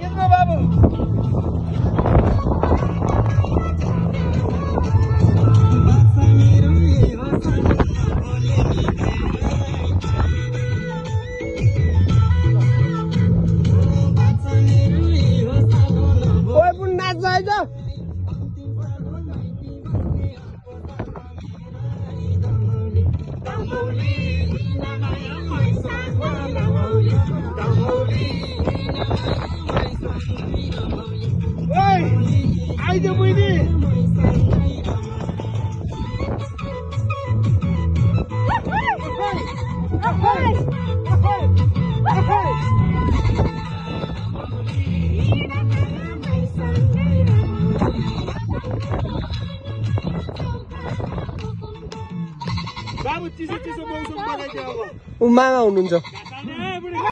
खिच्नु बाबु ओए पुन नाच आइज आइज बुइनी बाबु चिसो चिसो मौसम बनाइदियो अब मामा हुनुहुन्छ